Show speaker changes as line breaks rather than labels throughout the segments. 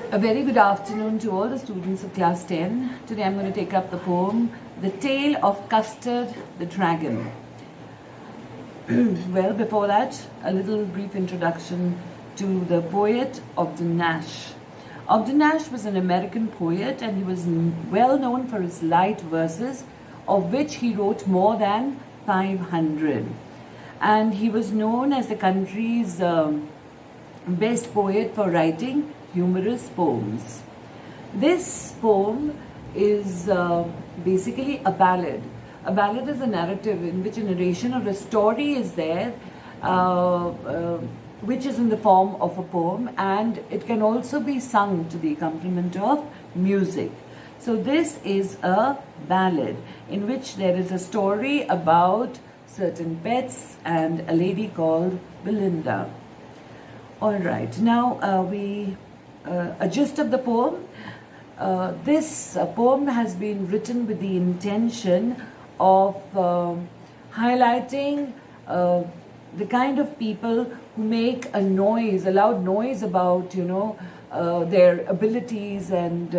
A very good afternoon to all the students of class 10. Today I'm going to take up the poem The Tale of Custard the Dragon. Well, before that, a little brief introduction to the poet Ogden Nash. Ogden Nash was an American poet and he was well known for his light verses, of which he wrote more than 500. And he was known as the country's best poet for writing humorous poems. This poem is basically a ballad. A ballad is a narrative in which a narration or a story is there, which is in the form of a poem, and it can also be sung to the accompaniment of music. So this is a ballad in which there is a story about certain pets and a lady called Belinda. All right, now a gist of the poem. This poem has been written with the intention of highlighting the kind of people who make a loud noise about, their abilities and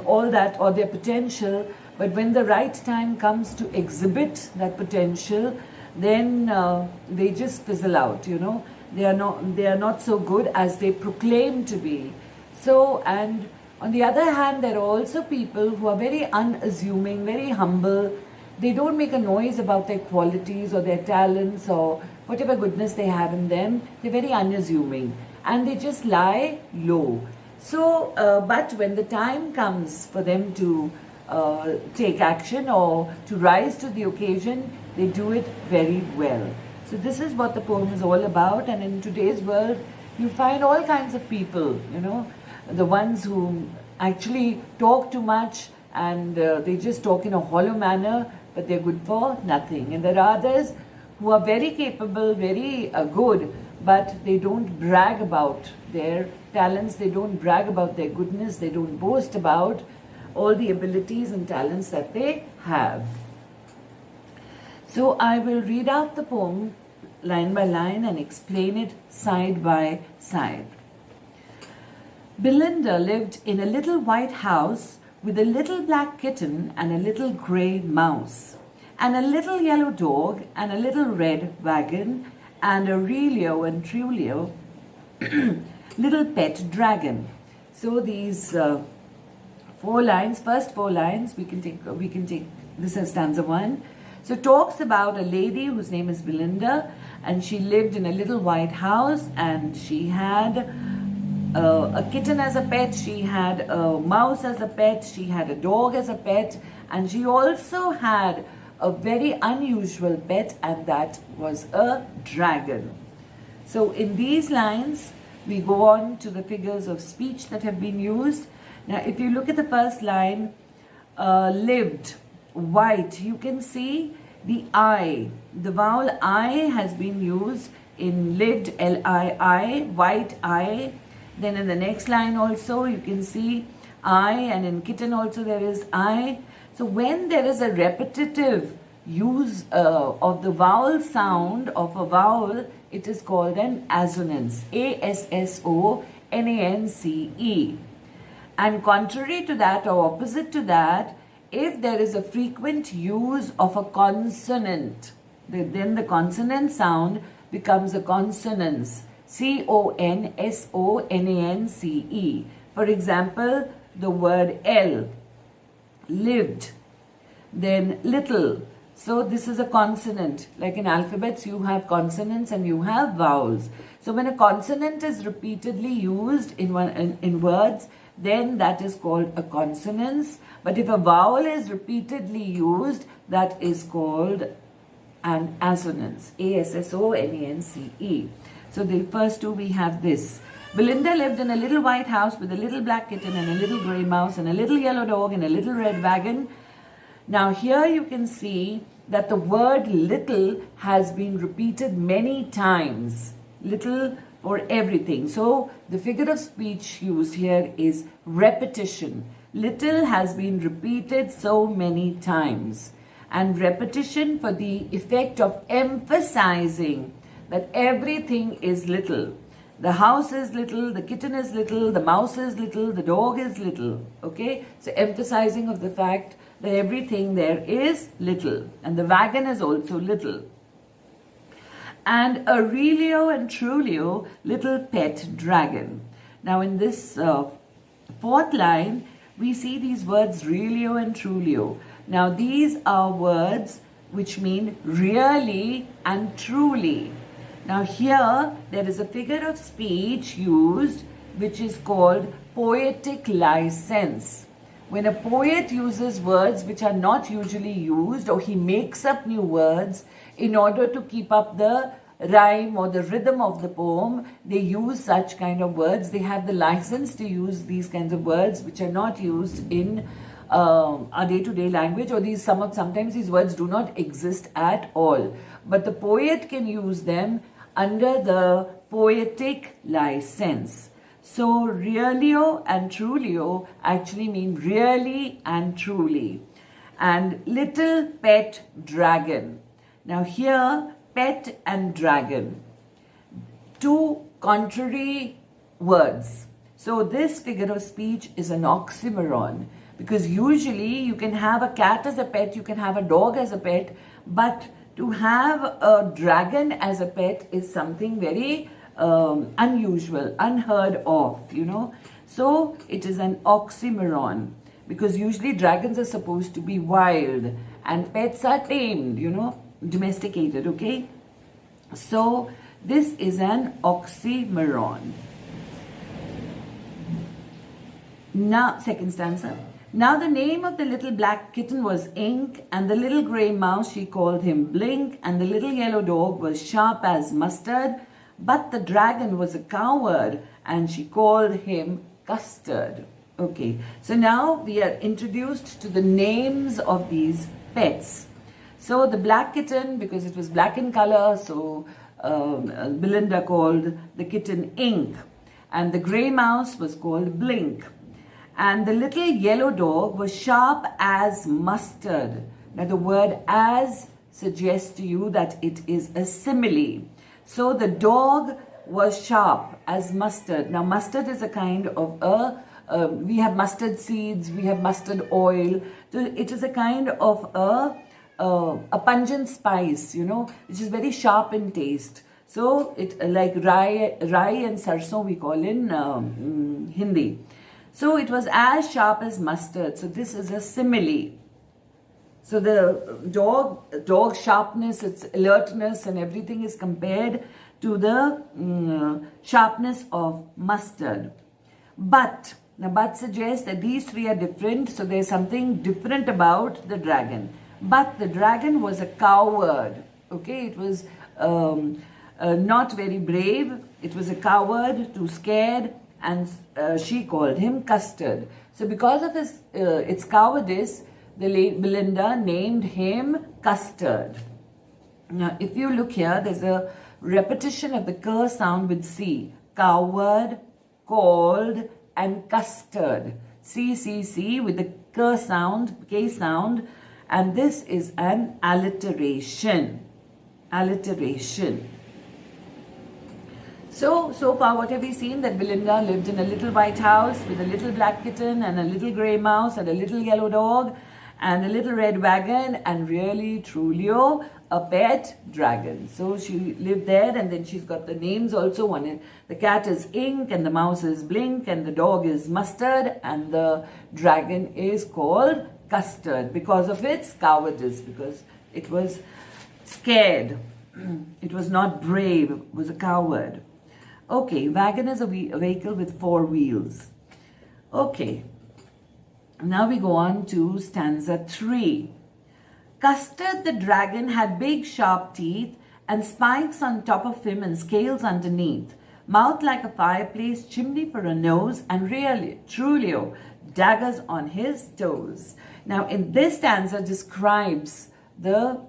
all that, or their potential. But when the right time comes to exhibit that potential, then they just fizzle out, They are not so good as they proclaim to be. So, and on the other hand, there are also people who are very unassuming, very humble. They don't make a noise about their qualities or their talents or whatever goodness they have in them. They're very unassuming and they just lie low. So, but when the time comes for them to take action or to rise to the occasion, they do it very well. So this is what the poem is all about, and in today's world, you find all kinds of people, the ones who actually talk too much and they just talk in a hollow manner, but they're good for nothing. And there are others who are very capable, very good, but they don't brag about their talents, they don't brag about their goodness, they don't boast about all the abilities and talents that they have. So I will read out the poem line by line and explain it side by side. Belinda lived in a little white house with a little black kitten and a little grey mouse, and a little yellow dog and a little red wagon, and a Relio and Trulio little pet dragon. So these first four lines, we can take this as stanza 1. So it talks about a lady whose name is Belinda, and she lived in a little white house, and she had a kitten as a pet, she had a mouse as a pet, she had a dog as a pet, and she also had a very unusual pet, and that was a dragon. So in these lines, we go on to the figures of speech that have been used. Now, if you look at the first line, lived, white, you can see the I. The vowel I has been used in lived, L-I-I, white I. Then in the next line also, you can see I, and in kitten also there is I. So when there is a repetitive use of the vowel sound of a vowel, it is called an assonance, A-S-S-O-N-A-N-C-E. And contrary to that, or opposite to that, if there is a frequent use of a consonant, then the consonant sound becomes a consonance, C-O-N-S-O-N-A-N-C-E. For example, the word L, lived, then little. So this is a consonant. Like in alphabets, you have consonants and you have vowels. So when a consonant is repeatedly used in words, then that is called a consonance. But if a vowel is repeatedly used, that is called an assonance, A-S-S-O-N-A-N-C-E. So the first two, we have this. Belinda lived in a little white house with a little black kitten and a little grey mouse and a little yellow dog and a little red wagon. Now here you can see that the word little has been repeated many times. Little for everything. So the figure of speech used here is repetition. Little has been repeated so many times. And repetition for the effect of emphasizing that everything is little. The house is little, the kitten is little, the mouse is little, the dog is little. Okay? So emphasizing of the fact that everything there is little. And the wagon is also little. And Aurelio and Trulio, little pet dragon. Now in this fourth line, we see these words Relio and Trulio. Now these are words which mean really and truly. Now here there is a figure of speech used which is called poetic license. When a poet uses words which are not usually used, or he makes up new words in order to keep up the rhyme or the rhythm of the poem, they use such kind of words. They have the license to use these kinds of words which are not used in our day-to-day language, or sometimes these words do not exist at all. But the poet can use them under the poetic license. So Realio and Trulio actually mean really and truly. And little pet dragon. Now here, pet and dragon, two contrary words. So this figure of speech is an oxymoron, because usually you can have a cat as a pet, you can have a dog as a pet, but to have a dragon as a pet is something very unusual, unheard of, So it is an oxymoron, because usually dragons are supposed to be wild and pets are tamed, domesticated, okay? So this is an oxymoron. Now, second stanza. Now the name of the little black kitten was Ink, and the little grey mouse she called him Blink, and the little yellow dog was sharp as mustard, but the dragon was a coward, and she called him Custard. Okay, so now we are introduced to the names of these pets. So the black kitten, because it was black in color, so Belinda called the kitten Ink, and the grey mouse was called Blink. And the little yellow dog was sharp as mustard. Now the word as suggests to you that it is a simile. So the dog was sharp as mustard. Now mustard is a kind of we have mustard seeds, we have mustard oil. So it is a kind of a pungent spice, which is very sharp in taste. So it like rai and sarson we call in Hindi. So it was as sharp as mustard. So this is a simile. So the dog sharpness, its alertness and everything is compared to the sharpness of mustard. But suggests that these three are different. So there's something different about the dragon. But the dragon was a coward. Okay, it was not very brave. It was a coward, too scared. And she called him Custard. So because of its cowardice, the late Belinda named him Custard. Now, if you look here, there's a repetition of the k sound with C. Coward, called, and custard. C with the k sound, and this is an alliteration. Alliteration. So far what have we seen? That Belinda lived in a little white house with a little black kitten and a little grey mouse and a little yellow dog and a little red wagon and really, Trulio, a pet dragon. So she lived there, and then she's got the names also. The cat is Ink and the mouse is Blink and the dog is Mustard and the dragon is called Custard because of its cowardice, because it was scared. It was not brave, it was a coward. Okay, wagon is a vehicle with 4 wheels. Okay, now we go on to stanza 3. Custard the dragon had big sharp teeth and spikes on top of him and scales underneath, mouth like a fireplace, chimney for a nose, and really, Trulio, daggers on his toes. Now in this stanza describes the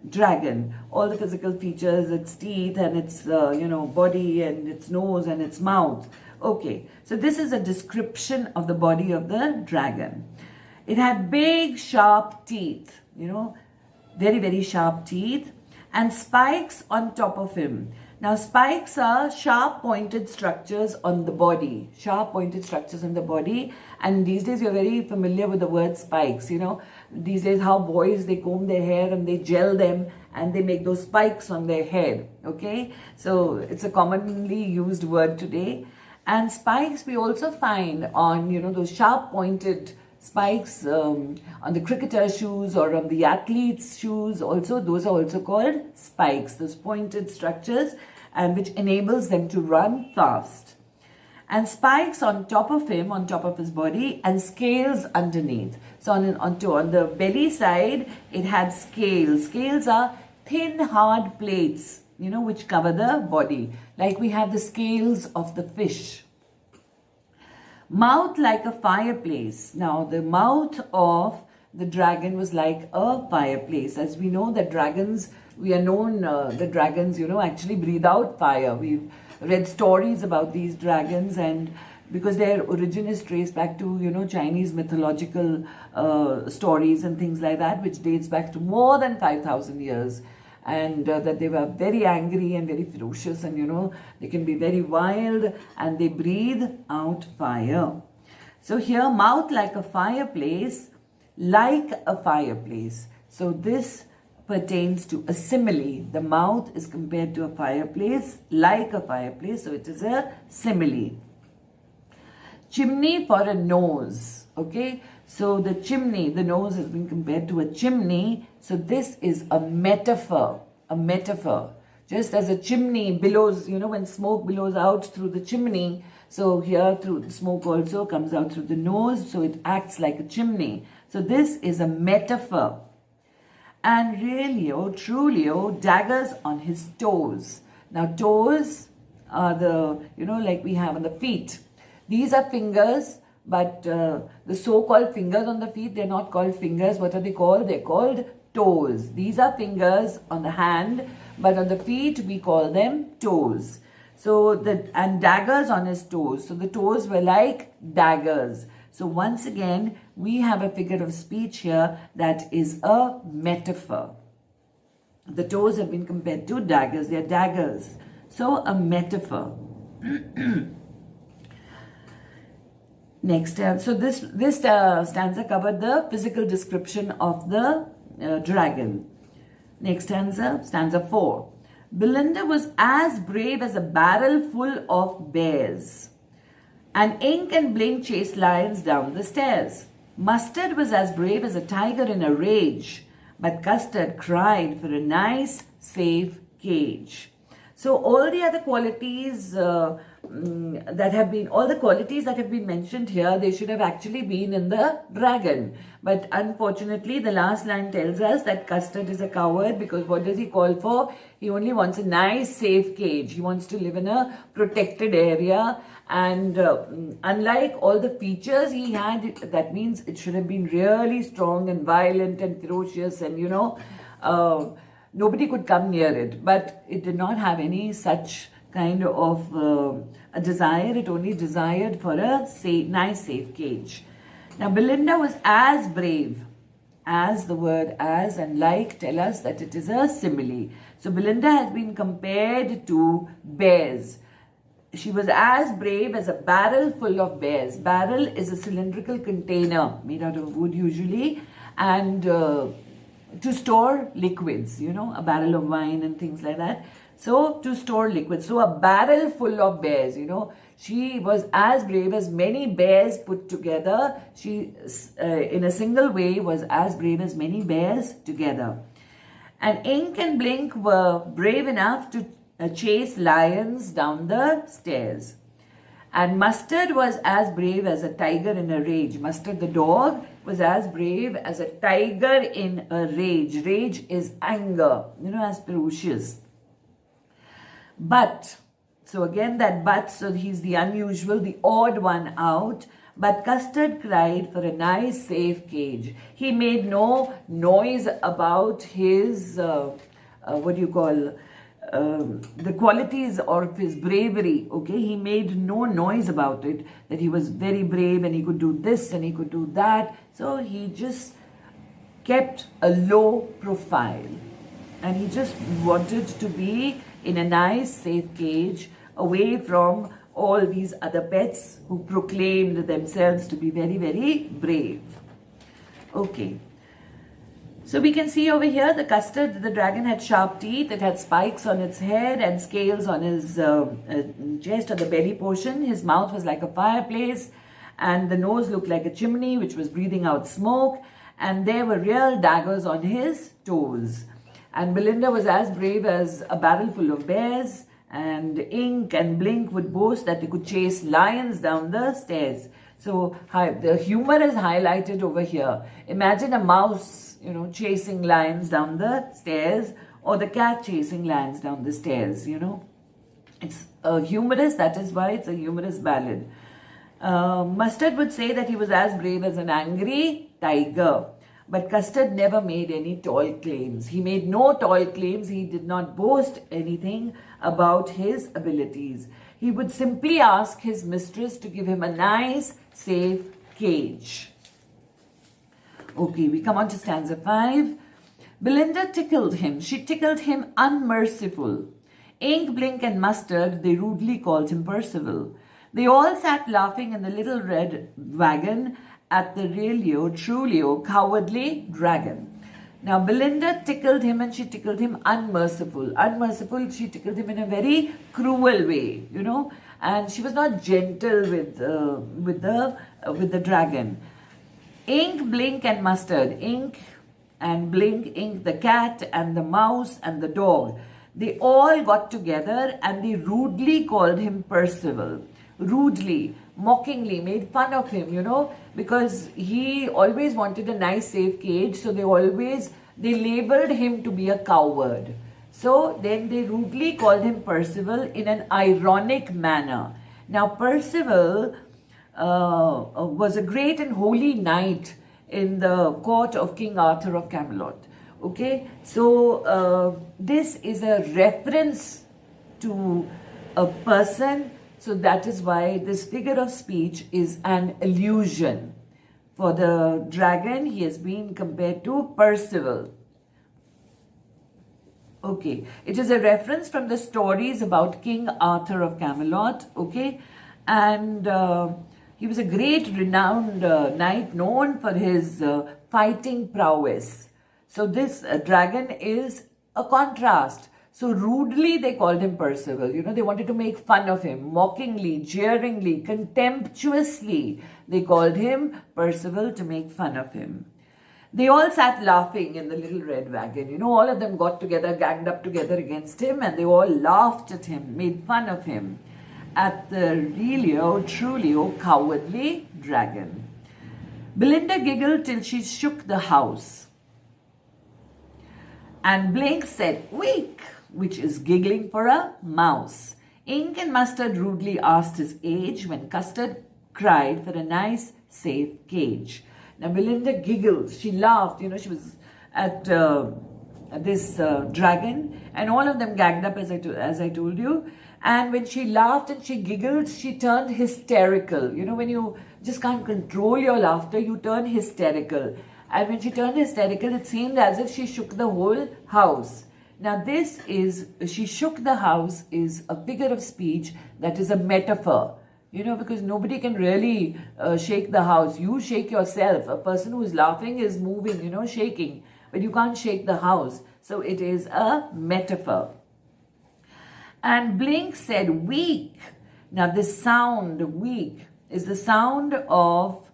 dragon, all the physical features, its teeth and its body and its nose and its mouth. Okay, so this is a description of the body of the dragon. It had big sharp teeth, very, very sharp teeth, and spikes on top of him. Now, spikes are sharp pointed structures on the body, sharp pointed structures on the body. And these days you're very familiar with the word spikes, you know. These days how boys, they comb their hair and they gel them and they make those spikes on their head, okay. So it's a commonly used word today. And spikes we also find on, you know, those sharp pointed spikes on the cricketer's shoes or on the athlete's shoes also. Those are also called spikes, those pointed structures, and which enables them to run fast. And spikes on top of him, on top of his body, and scales underneath. So on the belly side, it had scales. Scales are thin, hard plates, you know, which cover the body. Like we have the scales of the fish. Mouth like a fireplace. Now, the mouth of the dragon was like a fireplace. As we know that dragons, we are known, the dragons, you know, actually breathe out fire. We've read stories about these dragons, and because their origin is traced back to, you know, Chinese mythological stories and things like that, which dates back to more than 5,000 years. And that they were very angry and very ferocious, and, you know, they can be very wild and they breathe out fire. So here, mouth like a fireplace, like a fireplace. So this pertains to a simile. The mouth is compared to a fireplace, like a fireplace. So it is a simile. Chimney for a nose. Okay. So the chimney, the nose has been compared to a chimney. So this is a metaphor. A metaphor. Just as a chimney billows, you know, when smoke billows out through the chimney. So here through the smoke also comes out through the nose. So it acts like a chimney. So this is a metaphor. And really, oh, truly, oh, daggers on his toes. Now, toes are the, you know, like we have on the feet. These are fingers, but the so-called fingers on the feet, they're not called fingers. What are they called? They're called toes. These are fingers on the hand, but on the feet, we call them toes. So, and daggers on his toes. So, the toes were like daggers. So once again, we have a figure of speech here that is a metaphor. The toes have been compared to daggers. They are daggers. So a metaphor. Next, so this stanza covered the physical description of the dragon. Next stanza, stanza 4. Belinda was as brave as a barrel full of bears. And Ink and Blink chased lions down the stairs. Mustard was as brave as a tiger in a rage, but Custard cried for a nice, safe cage. So all the other qualities all the qualities that have been mentioned here, they should have actually been in the dragon. But unfortunately, the last line tells us that Custard is a coward, because what does he call for? He only wants a nice, safe cage. He wants to live in a protected area. And unlike all the features he had, that means it should have been really strong and violent and ferocious, and, you know, nobody could come near it. But it did not have any such kind of a desire. It only desired for a nice, safe cage. Now, Belinda was as brave. As, the word as and like tell us that it is a simile. So, Belinda has been compared to bears. She was as brave as a barrel full of bears. Barrel is a cylindrical container made out of wood usually, and to store liquids, you know, a barrel of wine and things like that. So, to store liquids. So, a barrel full of bears, you know. She was as brave as many bears put together. She, in a single way, was as brave as many bears together. And Ink and Blink were brave enough to chase lions down the stairs. And Mustard was as brave as a tiger in a rage. Mustard the dog was as brave as a tiger in a rage. Rage is anger, you know, as ferocious. But, so again that but, so he's the unusual, the odd one out. But Custard cried for a nice, safe cage. He made no noise about his, the qualities of his bravery, okay? He made no noise about it, that he was very brave and he could do this and he could do that. So he just kept a low profile. And he just wanted to be in a nice, safe cage, away from all these other pets who proclaimed themselves to be very, very brave. Okay. So we can see over here the custard, the dragon had sharp teeth, it had spikes on its head and scales on his chest or the belly portion. His mouth was like a fireplace and the nose looked like a chimney which was breathing out smoke, and there were real daggers on his toes. And Belinda was as brave as a barrel full of bears, and Ink and Blink would boast that they could chase lions down the stairs. So the humor is highlighted over here. Imagine a mouse, chasing lions down the stairs, or the cat chasing lions down the stairs, It's humorous, that is why it's a humorous ballad. Mustard would say that he was as brave as an angry tiger. But Custard never made any tall claims. He made no tall claims. He did not boast anything about his abilities. He would simply ask his mistress to give him a nice, safe cage. Okay, we come on to stanza 5. Belinda tickled him. She tickled him unmerciful. Ink, Blink and Mustard, they rudely called him Percival. They all sat laughing in the little red wagon at the Relio, Trulio, cowardly dragon. Now Belinda tickled him, and she tickled him unmerciful. Unmerciful, she tickled him in a very cruel way, and she was not gentle with the dragon. Ink, Blink and Mustard. Ink and Blink, Ink the cat and the mouse and the dog. They all got together and they rudely called him Percival. Rudely, mockingly made fun of him, because he always wanted a nice safe cage, so they labeled him to be a coward. So then they rudely called him Percival in an ironic manner. Now Percival was a great and holy knight in the court of King Arthur of Camelot. Okay, so this is a reference to a person. So that is why this figure of speech is an allusion. For the dragon, he has been compared to Percival. Okay, it is a reference from the stories about King Arthur of Camelot. Okay, and he was a great renowned knight known for his fighting prowess. So this dragon is a contrast. So rudely they called him Percival. They wanted to make fun of him. Mockingly, jeeringly, contemptuously, they called him Percival to make fun of him. They all sat laughing in the little red wagon. All of them got together, ganged up together against him, and they all laughed at him, made fun of him at the Relio, Trulio, cowardly dragon. Belinda giggled till she shook the house. And Blink said, "Weak," which is giggling for a mouse. Ink and Mustard rudely asked his age when Custard cried for a nice, safe cage. Now Belinda giggled. She laughed. She was at this dragon, and all of them gagged up, as I told you. And when she laughed and she giggled, she turned hysterical. When you just can't control your laughter, you turn hysterical. And when she turned hysterical, it seemed as if she shook the whole house. Now she shook the house is a figure of speech that is a metaphor. Because nobody can really shake the house. You shake yourself. A person who is laughing is moving, shaking. But you can't shake the house. So it is a metaphor. And Blink said, "Weak." Now this sound, weak, is the sound of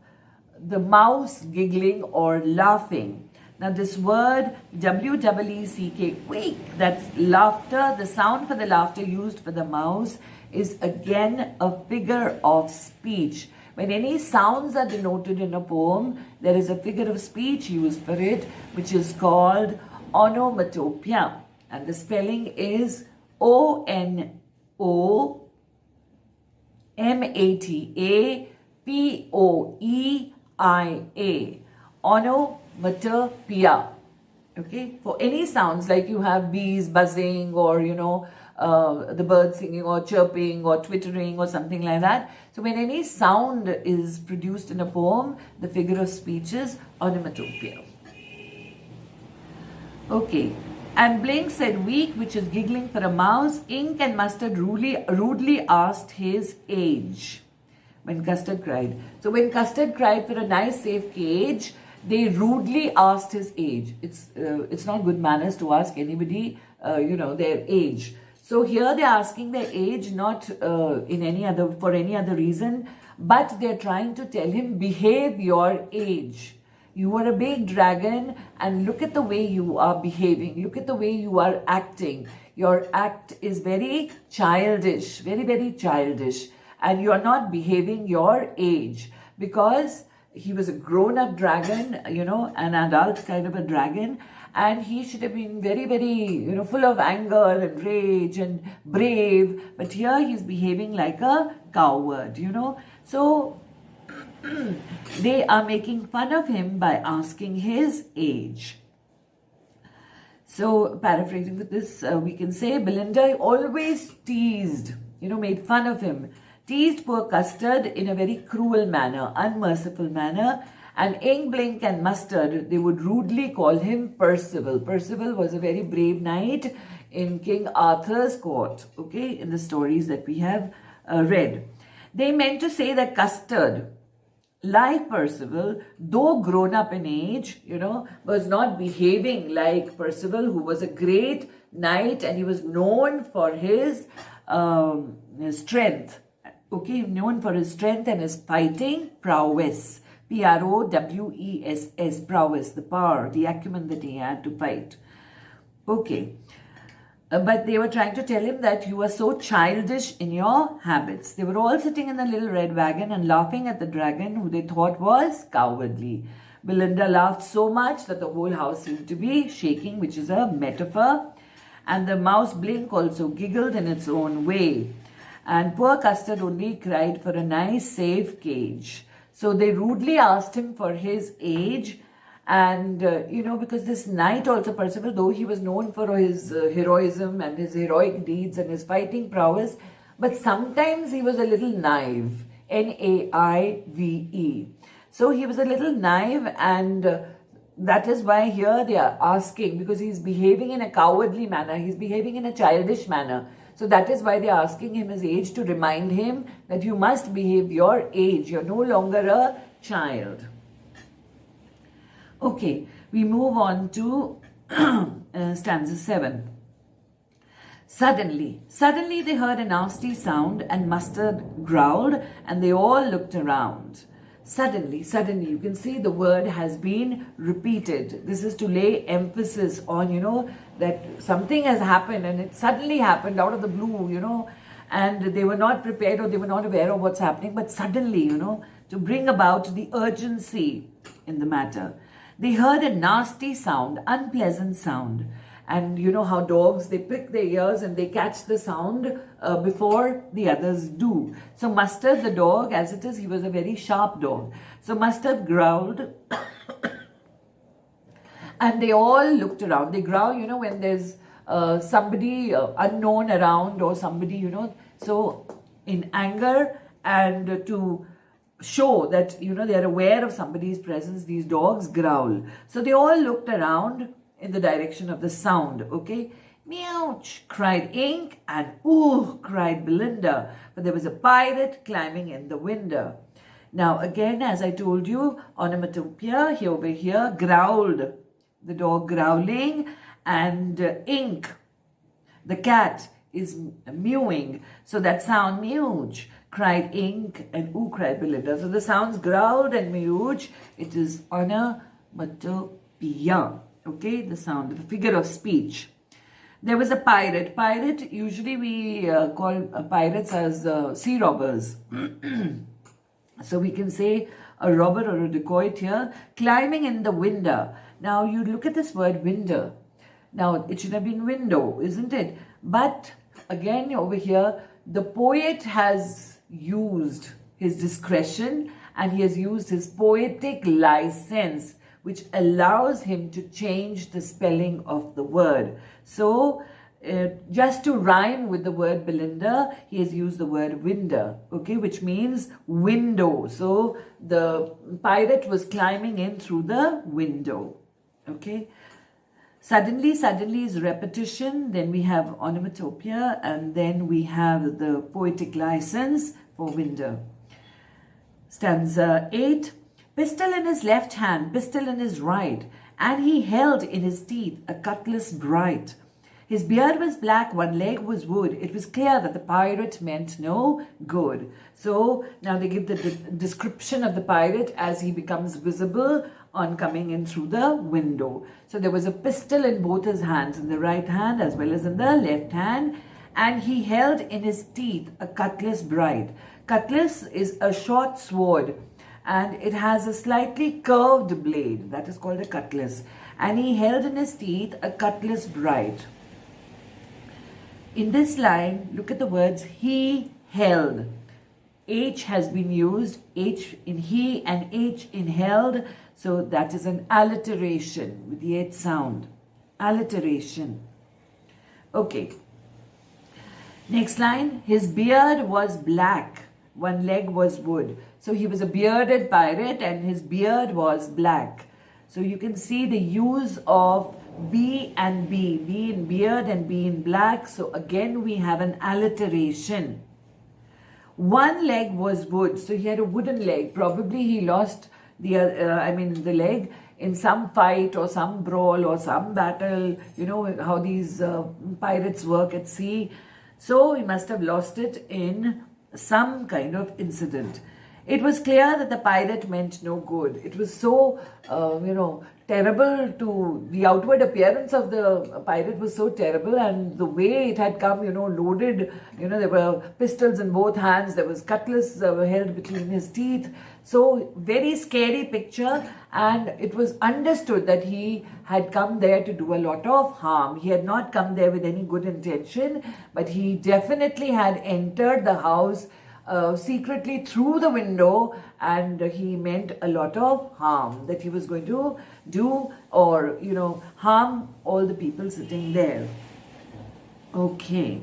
the mouse giggling or laughing. Now this word W-E-E-C-K, weak, that's laughter. The sound for the laughter used for the mouse is again a figure of speech. When any sounds are denoted in a poem, there is a figure of speech used for it, which is called onomatopoeia. And the spelling is O-N-O-M-A-T-A-P-O-E-I-A. Onomatopoeia. Okay, for any sounds like you have bees buzzing or the birds singing or chirping or twittering or something like that. So when any sound is produced in a poem, the figure of speech is onomatopoeia. Okay, And Blink said, weak, which is giggling for a mouse. Ink and Mustard rudely asked his age. When Custard cried. So when Custard cried for a nice safe cage, they rudely asked his age. It's not good manners to ask anybody, their age. So here they're asking their age, not for any other reason, but they're trying to tell him, behave your age. You are a big dragon, and look at the way you are behaving. Look at the way you are acting. Your act is very childish, very, very childish. And you are not behaving your age, because he was a grown-up dragon, an adult kind of a dragon. And he should have been very, very, full of anger and rage and brave. But here he's behaving like a coward, So they are making fun of him by asking his age. So paraphrasing with this, we can say Belinda always teased, made fun of him. Teased poor Custard in a very cruel manner, unmerciful manner. And Ink, Blink and Mustard, they would rudely call him Percival. Percival was a very brave knight in King Arthur's court, in the stories that we have read. They meant to say that Custard, like Percival, though grown up in age, was not behaving like Percival, who was a great knight and he was known for his strength. Known for his strength and his fighting prowess. Prowess, prowess, the power, the acumen that he had to fight. But they were trying to tell him that you are so childish in your habits. They were all sitting in the little red wagon and laughing at the dragon, who they thought was cowardly. Belinda laughed so much that the whole house seemed to be shaking, which is a metaphor. And the mouse Blink also giggled in its own way. And poor Custard only cried for a nice, safe cage. So they rudely asked him for his age. And, because this knight also, Percival, though he was known for his heroism and his heroic deeds and his fighting prowess, but sometimes he was a little naive. Naive. So he was a little naive, and that is why here they are asking, because he's behaving in a cowardly manner. He's behaving in a childish manner. So that is why they are asking him his age, to remind him that you must behave your age. You're no longer a child. We move on to stanza 7. Suddenly they heard a nasty sound, and Mustard growled, and they all looked around. Suddenly, you can see the word has been repeated. This is to lay emphasis on, that something has happened, and it suddenly happened out of the blue, and they were not prepared, or they were not aware of what's happening, but suddenly, to bring about the urgency in the matter. They heard a nasty sound, unpleasant sound. And you know how dogs, they prick their ears and they catch the sound before the others do. So Mustard, the dog, as it is, he was a very sharp dog. So Mustard growled and they all looked around. They growl, when there's somebody unknown around, or somebody, so in anger and to show that, they are aware of somebody's presence, these dogs growl. So they all looked around in the direction of the sound, Meouch, cried Ink, and ooh, cried Belinda, for there was a pirate climbing in the window. Now again, as I told you, onomatopoeia here over here, growled, the dog growling, and Ink, the cat, is mewing. So that sound, meouch, cried Ink, and ooh, cried Belinda. So the sounds growled and meouch, it is onomatopoeia. The sound, the figure of speech. There was a pirate. Pirate, usually we call pirates as sea robbers. So we can say a robber or a dacoit here, climbing in the window. Now you look at this word window. Now it should have been window, isn't it? But again over here, the poet has used his discretion and he has used his poetic license, which allows him to change the spelling of the word. So, just to rhyme with the word Belinda, he has used the word window, which means window. So, the pirate was climbing in through the window, Suddenly, suddenly is repetition. Then we have onomatopoeia, and then we have the poetic license for window. Stanza 8. Pistol in his left hand, pistol in his right, and he held in his teeth a cutlass bright. His beard was black, one leg was wood. It was clear that the pirate meant no good. So now they give the description of the pirate as he becomes visible on coming in through the window. So there was a pistol in both his hands, in the right hand as well as in the left hand, and he held in his teeth a cutlass bright. Cutlass is a short sword, and it has a slightly curved blade. That is called a cutlass. And he held in his teeth a cutlass bright. In this line, look at the words he held. H has been used, H in he and H in held. So that is an alliteration with the H sound. Alliteration. Okay. Next line, his beard was black, one leg was wood. So he was a bearded pirate and his beard was black. So you can see the use of B and B, B in beard and B in black. So again we have an alliteration. One leg was wood, so he had a wooden leg. Probably he lost the leg in some fight or some brawl or some battle. You know how these pirates work at sea. So he must have lost it in some kind of incident. It was clear that the pirate meant no good. It was so, terrible to, the outward appearance of the pirate was so terrible, and the way it had come, loaded, there were pistols in both hands, there was cutlass held between his teeth. So very scary picture, and it was understood that he had come there to do a lot of harm. He had not come there with any good intention, but he definitely had entered the house secretly through the window, and he meant a lot of harm, that he was going to do or harm all the people sitting there. Okay.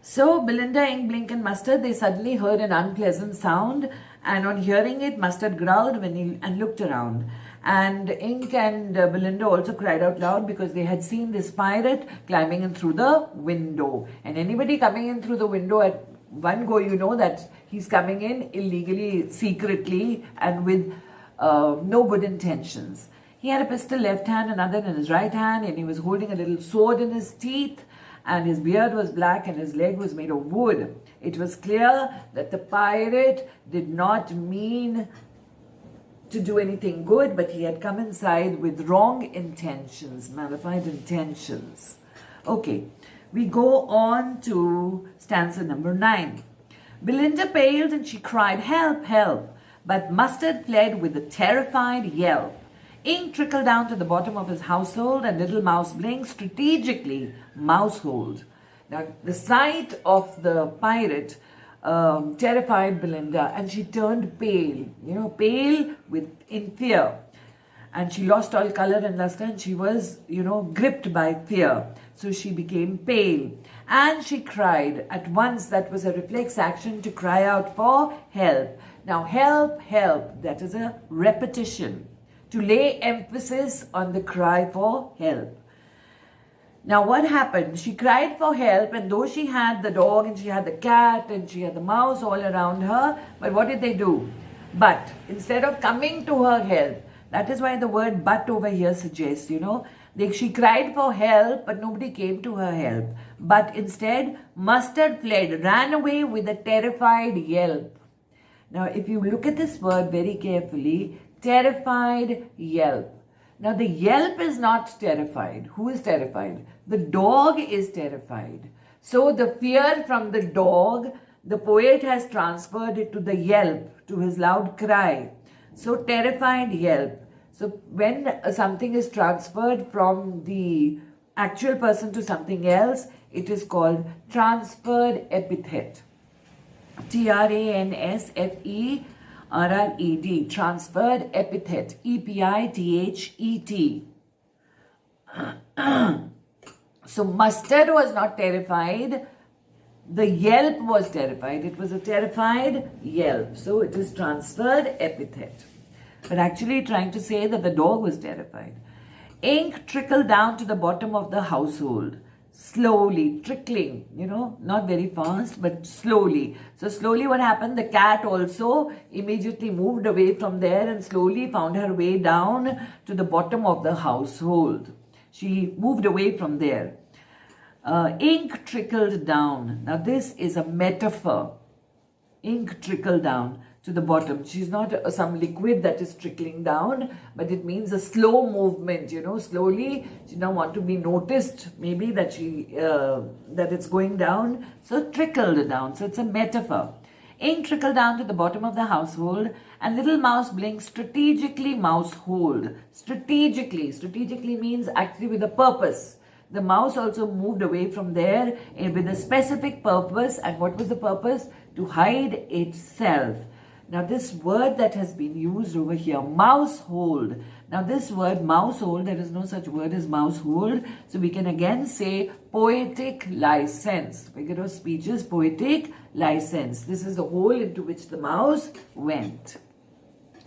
So Belinda, Ink, Blink and Mustard, they suddenly heard an unpleasant sound, and on hearing it, Mustard growled and looked around. And Ink and Belinda also cried out loud because they had seen this pirate climbing in through the window. And anybody coming in through the window at one go, you know that he's coming in illegally, secretly, and with no good intentions. He had a pistol left hand, another in his right hand, and he was holding a little sword in his teeth, and his beard was black and his leg was made of wood. It was clear that the pirate did not mean to do anything good, but he had come inside with wrong intentions, malified intentions. Okay. We go on to stanza number 9. Belinda paled and she cried, "Help, help!" But Mustard fled with a terrified yelp. Ink trickled down to the bottom of his household, and little Mouse Blink strategically mouseholed. Now, the sight of the pirate terrified Belinda, and she turned pale, pale in fear. And she lost all color and luster, and she was, gripped by fear. So she became pale, and she cried. At once, that was a reflex action to cry out for help. Now, help, help, that is a repetition, to lay emphasis on the cry for help. Now, what happened? She cried for help, and though she had the dog, and she had the cat, and she had the mouse all around her, but what did they do? But instead of coming to her help, that is why the word but over here suggests, she cried for help, but nobody came to her help. But instead, Mustard fled, ran away with a terrified yelp. Now, if you look at this word very carefully, terrified yelp. Now, the yelp is not terrified. Who is terrified? The dog is terrified. So, the fear from the dog, the poet has transferred it to the yelp, to his loud cry. So, terrified yelp. So, when something is transferred from the actual person to something else, it is called transferred epithet. Transferred, transferred epithet, epithet. So, Mustard was not terrified. The yelp was terrified. It was a terrified yelp. So, it is transferred epithet. But actually trying to say that the dog was terrified. Ink trickled down to the bottom of the household. Slowly, trickling, not very fast, but slowly. So slowly what happened? The cat also immediately moved away from there and slowly found her way down to the bottom of the household. She moved away from there. Ink trickled down. Now this is a metaphor. Ink trickled down to the bottom. She's not some liquid that is trickling down, but it means a slow movement, slowly. She don't want to be noticed, maybe that that it's going down. So trickled down. So it's a metaphor. Ink trickled down to the bottom of the household, and little mouse blinked strategically mousehold. Strategically means actually with a purpose. The mouse also moved away from there with a specific purpose. And what was the purpose? To hide itself. Now this word that has been used over here, mousehold. Now this word mousehold, there is no such word as mousehold. So we can again say poetic license. Figure of speech is poetic license. This is the hole into which the mouse went.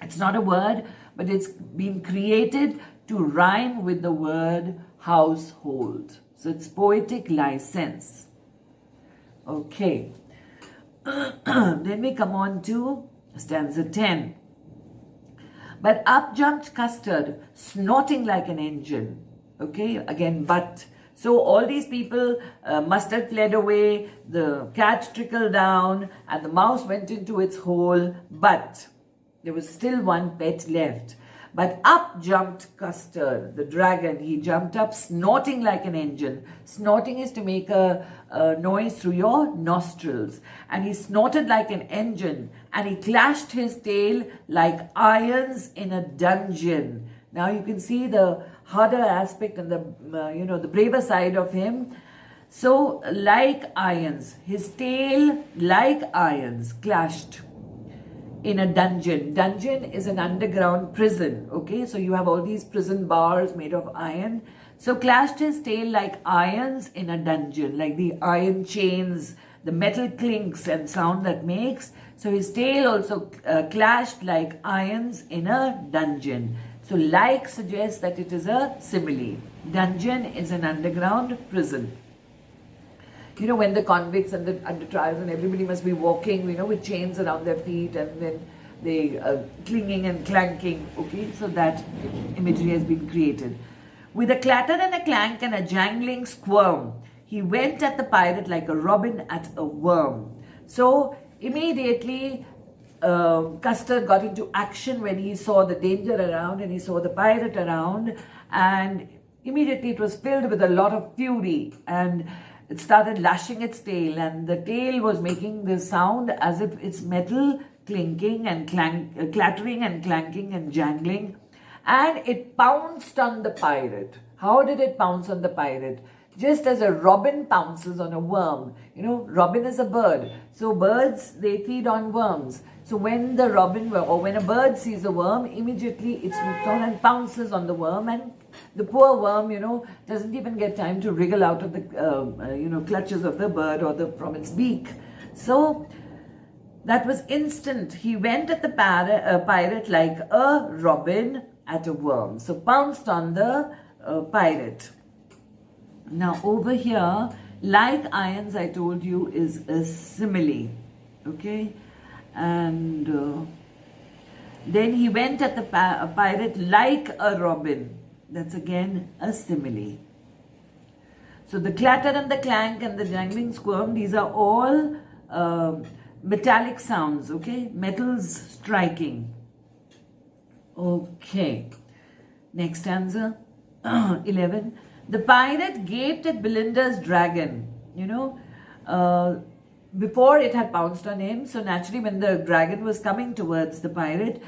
It's not a word, but it's been created to rhyme with the word household. So it's poetic license. Okay. Then we come on to stanza 10. But up jumped Custard, snorting like an engine. Okay, again, but. So all these people, Mustard fled away, the cat trickled down, and the mouse went into its hole, but there was still one pet left. But up jumped Custard, the dragon. He jumped up, snorting like an engine. Snorting is to make a noise through your nostrils. And he snorted like an engine. And he clashed his tail like irons in a dungeon. Now you can see the harder aspect and the braver side of him. So, like irons. His tail, like irons, clashed in a dungeon. Dungeon is an underground prison. Okay, so you have all these prison bars made of iron. So clashed his tail like irons in a dungeon, like the iron chains, the metal clinks and sound that makes. So his tail also clashed like irons in a dungeon. So like suggests that it is a simile. Dungeon is an underground prison. When the convicts and the under trials and everybody must be walking, with chains around their feet and then they clinging and clanking. Okay, so that imagery has been created. With a clatter and a clank and a jangling squirm, he went at the pirate like a robin at a worm. So immediately Custard got into action when he saw the danger around and he saw the pirate around, and immediately it was filled with a lot of fury and it started lashing its tail, and the tail was making the sound as if it's metal clinking and clattering and clanking and jangling, and it pounced on the pirate. How did it pounce on the pirate? Just as a robin pounces on a worm. Robin is a bird. So birds, they feed on worms. So when the robin or when a bird sees a worm, immediately it swoops on and pounces on the worm, and the poor worm, doesn't even get time to wriggle out of the, clutches of the bird or from its beak. So that was instant. He went at the pirate like a robin at a worm. So pounced on the pirate. Now over here, like irons, I told you, is a simile. Okay, and then he went at the pirate like a robin. That's again a simile. So the clatter and the clank and the jangling squirm, these are all metallic sounds, okay? Metals striking. Okay. Next stanza, 11. The pirate gaped at Belinda's dragon, before it had pounced on him. So naturally, when the dragon was coming towards the pirate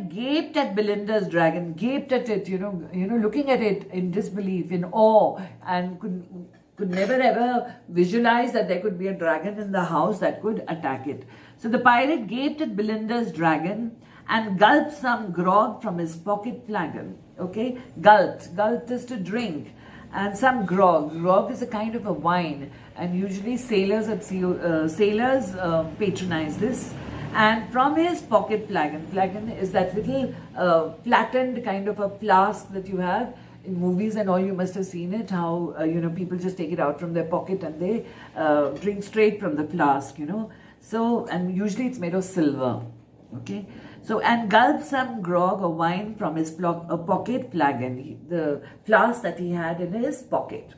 gaped at Belinda's dragon, gaped at it, looking at it in disbelief, in awe, and could never ever visualize that there could be a dragon in the house that could attack it. So the pirate gaped at Belinda's dragon and gulped some grog from his pocket flagon. Okay, gulped is to drink, and some grog. Grog is a kind of a wine, and usually sailors at sea, patronize this. And from his pocket flagon is that little flattened kind of a flask that you have. in movies and all, you must have seen it, how, people just take it out from their pocket and they drink straight from the flask, So, and usually it's made of silver, okay? So, and gulp some grog or wine from his pocket flagon, the flask that he had in his pocket.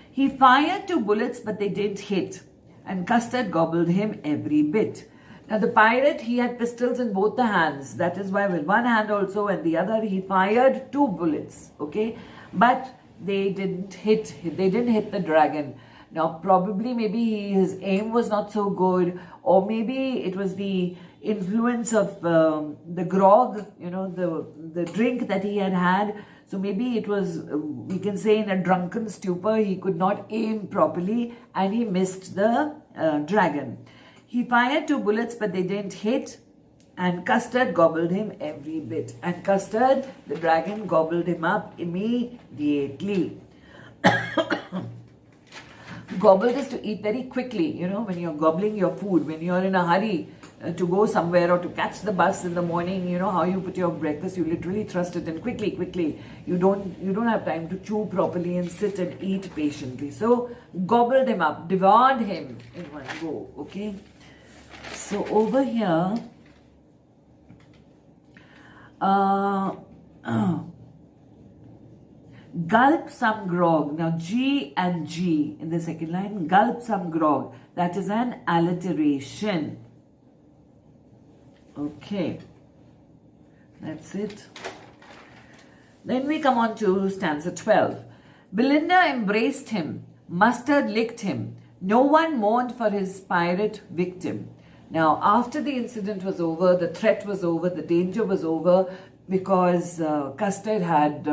He fired 2 bullets, but they didn't hit, and Custard gobbled him every bit. Now, the pirate, he had pistols in both the hands. That is why with one hand also and the other, he fired 2 bullets, okay? But they didn't hit the dragon. Now, probably maybe his aim was not so good, or maybe it was the influence of the grog, the drink that he had had. So maybe it was, we can say, in a drunken stupor, he could not aim properly and he missed the dragon. He fired 2 bullets, but they didn't hit, and Custard gobbled him every bit. And Custard, the dragon, gobbled him up immediately. Gobbled is to eat very quickly, when you're gobbling your food, when you're in a hurry to go somewhere or to catch the bus in the morning, how you put your breakfast, you literally thrust it in quickly. You don't have time to chew properly and sit and eat patiently. So gobbled him up, devoured him in one go, okay? So over here, gulp some grog. Now G and G in the second line, gulp some grog. That is an alliteration. Okay, that's it. Then we come on to stanza 12. Belinda embraced him, Mustard licked him. No one mourned for his pirate victim. Now, after the incident was over, the threat was over, the danger was over, because Custard had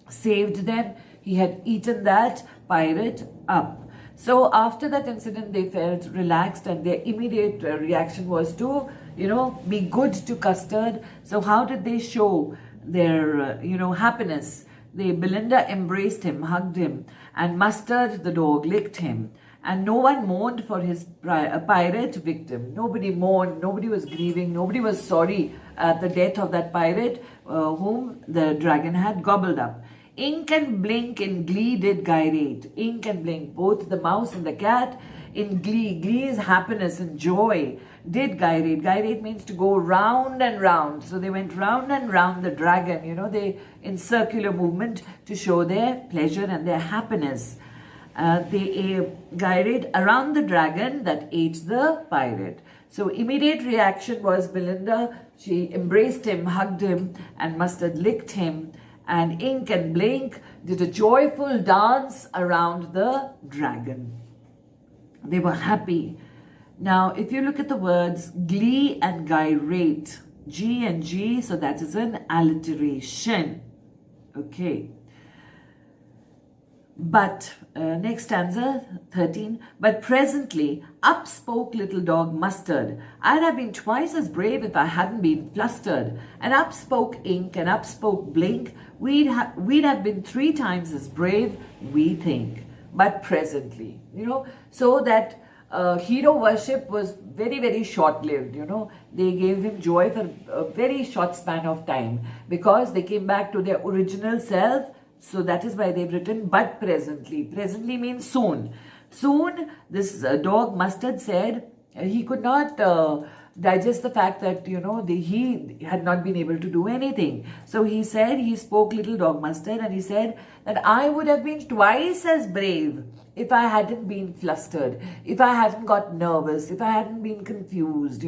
saved them. He had eaten that pirate up. So after that incident, they felt relaxed, and their immediate reaction was to, be good to Custard. So how did they show their, happiness? Belinda embraced him, hugged him, and Mustard, the dog, licked him. And no one mourned for his pirate victim. Nobody mourned, nobody was grieving, nobody was sorry at the death of that pirate whom the dragon had gobbled up. Ink and Blink in glee did gyrate. Ink and Blink, both the mouse and the cat, in glee. Glee is happiness and joy. Did gyrate. Gyrate means to go round and round. So they went round and round the dragon, they in circular movement to show their pleasure and their happiness. They gyrate around the dragon that ate the pirate. So immediate reaction was Belinda. She embraced him, hugged him, and Mustard licked him. And Ink and Blink did a joyful dance around the dragon. They were happy. Now, if you look at the words glee and gyrate, G and G, so that is an alliteration. Okay. But, next stanza, 13. But presently, up spoke little dog Mustard. I'd have been twice as brave if I hadn't been flustered. And up spoke Ink, and up spoke Blink. We'd have been 3 times as brave, we think. But presently, so that hero worship was very, very short-lived, They gave him joy for a very short span of time because they came back to their original self. So that is why they've written, but presently. Presently means soon. Soon, this dog Mustard said he could not digest the fact that, he had not been able to do anything. So he spoke little dog Mustard, and he said that I would have been twice as brave if I hadn't been flustered, if I hadn't got nervous, if I hadn't been confused,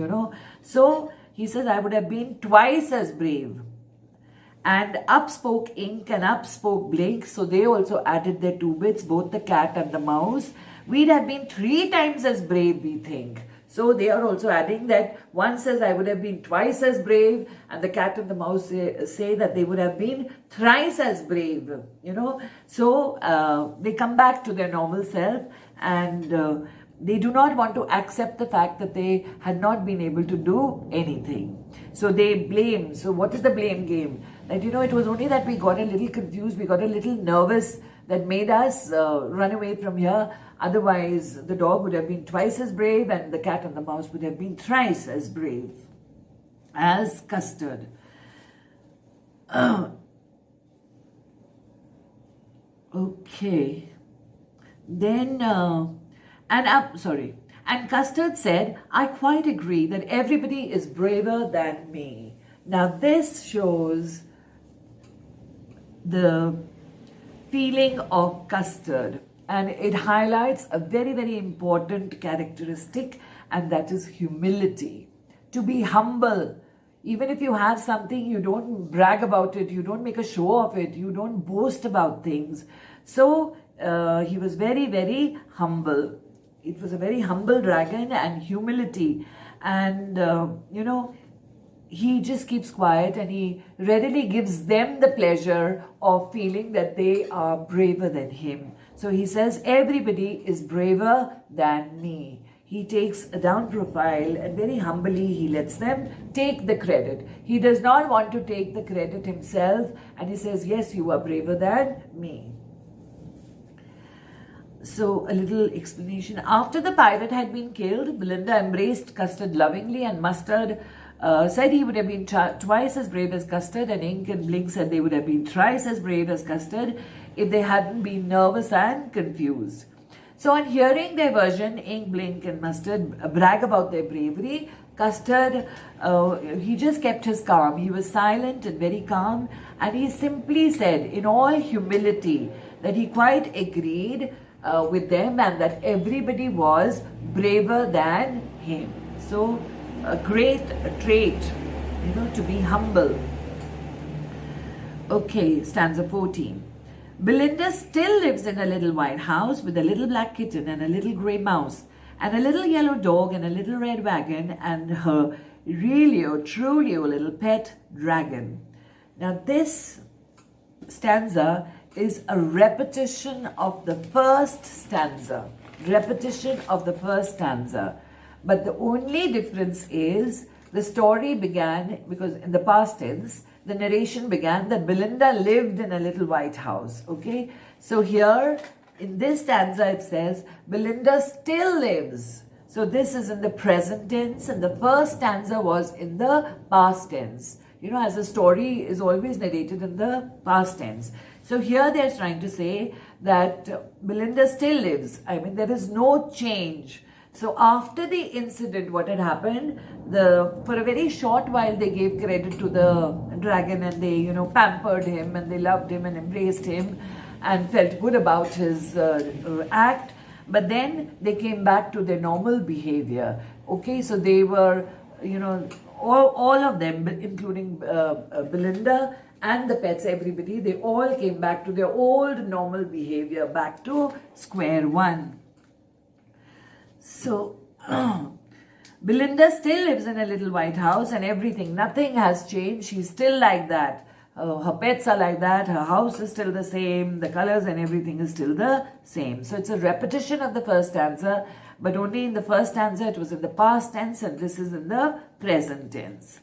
So he says I would have been twice as brave. And up spoke Ink and up spoke Blink. So they also added their 2 bits, both the cat and the mouse. We'd have been 3 times as brave, we think. So they are also adding that one says I would have been twice as brave, and the cat and the mouse say that they would have been thrice as brave, So they come back to their normal self, and they do not want to accept the fact that they had not been able to do anything. So they blame. So what is the blame game? That, it was only that we got a little confused, we got a little nervous that made us run away from here. Otherwise, the dog would have been twice as brave, and the cat and the mouse would have been thrice as brave as Custard. Okay. Then, and Custard said, I quite agree that everybody is braver than me. Now, this shows the feeling of Custard, and it highlights a very, very important characteristic, and that is humility. To be humble. Even if you have something, you don't brag about it, you don't make a show of it, you don't boast about things. So he was very, very humble. It was a very humble dragon, and humility. And, he just keeps quiet, and he readily gives them the pleasure of feeling that they are braver than him. So he says, everybody is braver than me. He takes a down profile, and very humbly he lets them take the credit. He does not want to take the credit himself, and he says, yes, you are braver than me. So, a little explanation. After the pirate had been killed, Belinda embraced Custard lovingly, and Mustard said he would have been twice as brave as Custard, and Ink and Blink said they would have been thrice as brave as Custard if they hadn't been nervous and confused. So on hearing their version, Ink, Blink and Mustard brag about their bravery, Custard, he just kept his calm. He was silent and very calm, and he simply said in all humility that he quite agreed with them, and that everybody was braver than him. So a great trait, to be humble. Okay, stanza 14. Belinda still lives in a little white house with a little black kitten and a little grey mouse and a little yellow dog and a little red wagon and her really or truly a little pet dragon. Now this stanza is a repetition of the first stanza. Repetition of the first stanza. But the only difference is the story began, because in the past tense, the narration began that Belinda lived in a little white house. Okay, so here in this stanza it says Belinda still lives. So this is in the present tense, and the first stanza was in the past tense. As a story is always narrated in the past tense. So here they're trying to say that Belinda still lives. I mean, there is no change. So after the incident, what had happened, for a very short while they gave credit to the dragon, and they, pampered him, and they loved him and embraced him and felt good about his act. But then they came back to their normal behavior. Okay, so they were, all of them, including Belinda and the pets, everybody, they all came back to their old normal behavior, back to square one. So, Belinda still lives in a little white house, and everything, nothing has changed. She's still like that. Her pets are like that. Her house is still the same. The colors and everything is still the same. So, it's a repetition of the first stanza, but only in the first stanza it was in the past tense, and this is in the present tense.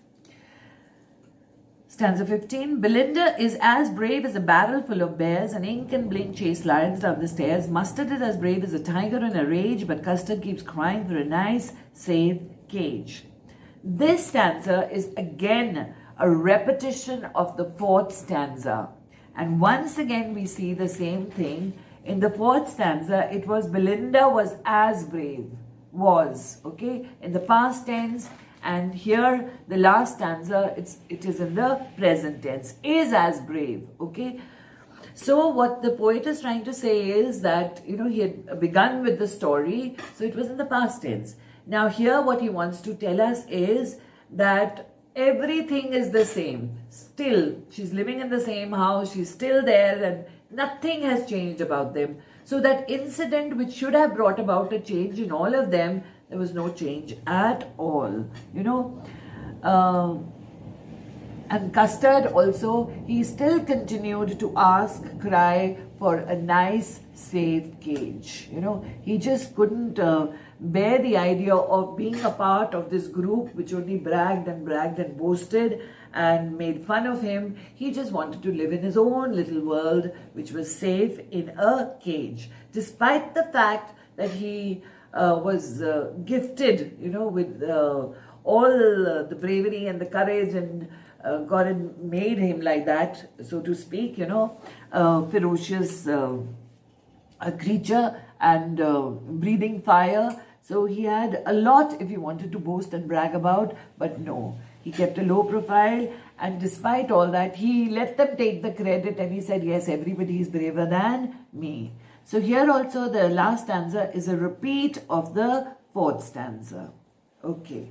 Stanza 15. Belinda is as brave as a barrel full of bears, and Ink and Blink chase lions down the stairs. Mustard is as brave as a tiger in a rage, but Custard keeps crying for a nice, safe cage. This stanza is again a repetition of the fourth stanza. And once again we see the same thing. In the fourth stanza, it was Belinda was as brave. Was, okay? In the past tense. And here, the last stanza, it is in the present tense, is as brave, okay? So what the poet is trying to say is that, he had begun with the story, so it was in the past tense. Now here, what he wants to tell us is that everything is the same. Still, she's living in the same house, she's still there, and nothing has changed about them. So that incident which should have brought about a change in all of them, there was no change at all, and Custard also, he still continued to cry for a nice, safe cage. He just couldn't bear the idea of being a part of this group which only bragged and boasted and made fun of him. He just wanted to live in his own little world, which was safe in a cage, despite the fact that he was gifted, with all the bravery and the courage, and God had made him like that, so to speak, ferocious a creature and breathing fire. So he had a lot if he wanted to boast and brag about, but no, he kept a low profile, and despite all that, he let them take the credit, and he said, yes, everybody is braver than me. So here also the last stanza is a repeat of the fourth stanza. Okay.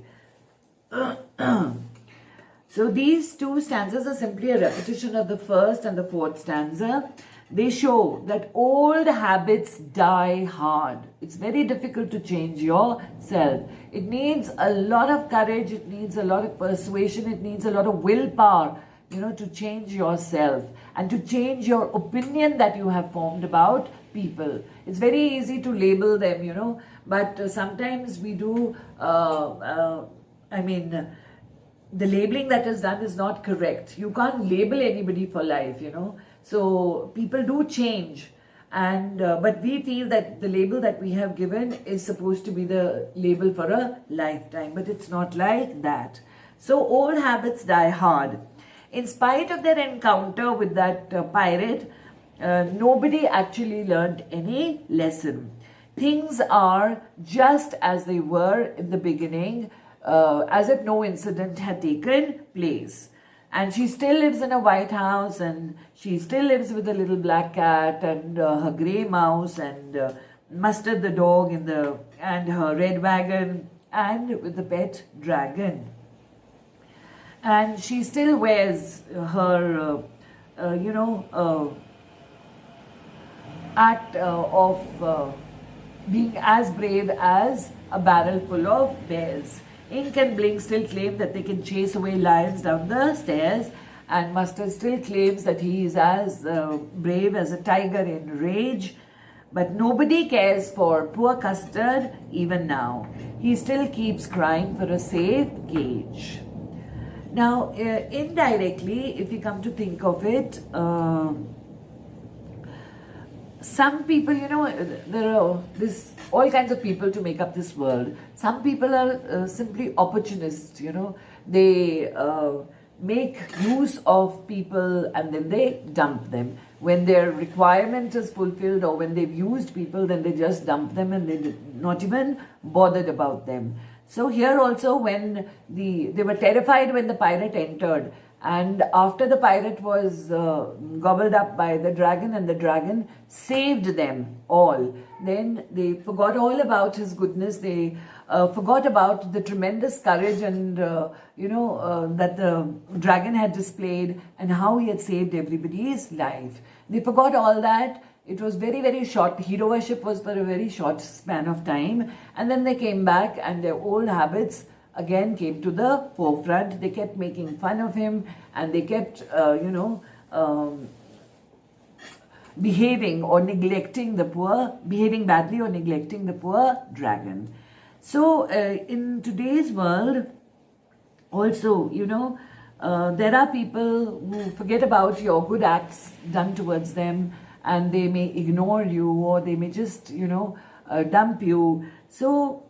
So these two stanzas are simply a repetition of the first and the fourth stanza. They show that old habits die hard. It's very difficult to change yourself. It needs a lot of courage, it needs a lot of persuasion, it needs a lot of willpower, to change yourself and to change your opinion that you have formed about people. It's very easy to label them, but sometimes we do, the labeling that is done is not correct. You can't label anybody for life, So people do change, and but we feel that the label that we have given is supposed to be the label for a lifetime, but it's not like that. So old habits die hard. In spite of their encounter with that pirate, nobody actually learned any lesson. Things are just as they were in the beginning, as if no incident had taken place. And she still lives in a white house, and she still lives with a little black cat and her grey mouse, and Mustard the dog and her red wagon, and with the pet dragon. And she still wears her, act of being as brave as a barrel full of bears. Ink and Blink still claim that they can chase away lions down the stairs, and Mustard still claims that he is as brave as a tiger in rage. But nobody cares for poor Custard even now. He still keeps crying for a safe cage. Now, indirectly, if you come to think of it, some people, there are all kinds of people to make up this world. Some people are simply opportunists, They make use of people and then they dump them. When their requirement is fulfilled, or when they've used people, then they just dump them and they're not even bothered about them. So here also, when they were terrified when the pirate entered, and after the pirate was gobbled up by the dragon and the dragon saved them all, then they forgot all about his goodness. They forgot about the tremendous courage and that the dragon had displayed, and how he had saved everybody's life. They forgot all that. It was very, very short. Hero worship was for a very short span of time, and then they came back, and their old habits again came to the forefront. They kept making fun of him, and they kept, behaving badly or neglecting the poor dragon. So in today's world, also, there are people who forget about your good acts done towards them, and they may ignore you, or they may just, dump you. So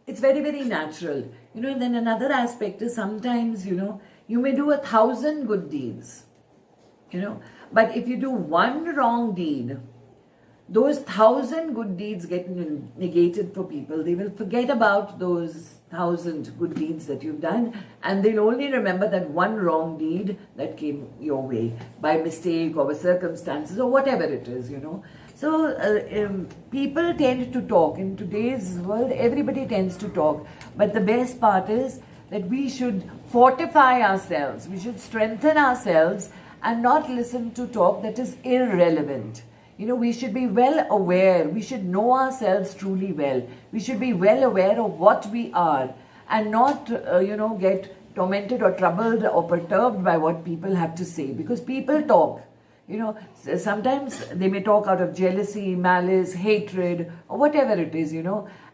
it's very, very natural. And then another aspect is sometimes, you may do 1,000 good deeds, but if you do one wrong deed, those 1,000 good deeds get negated for people. They will forget about those 1,000 good deeds that you've done, and they'll only remember that one wrong deed that came your way by mistake or by circumstances or whatever it is, So people tend to talk. In today's world, everybody tends to talk. But the best part is that we should fortify ourselves. We should strengthen ourselves and not listen to talk that is irrelevant. We should be well aware. We should know ourselves truly well. We should be well aware of what we are, and not, get tormented or troubled or perturbed by what people have to say. Because people talk. Sometimes they may talk out of jealousy, malice, hatred, or whatever it is,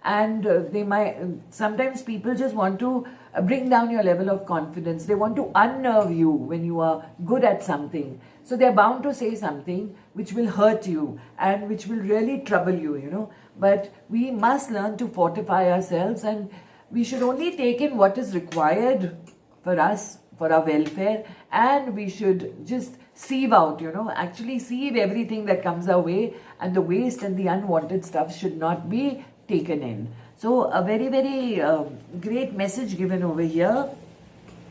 and they might, sometimes people just want to bring down your level of confidence. They want to unnerve you when you are good at something. So they're bound to say something which will hurt you and which will really trouble you, But we must learn to fortify ourselves and we should only take in what is required for us, for our welfare, and we should just sieve out, actually sieve everything that comes our way, and the waste and the unwanted stuff should not be taken in. So a very, very great message given over here,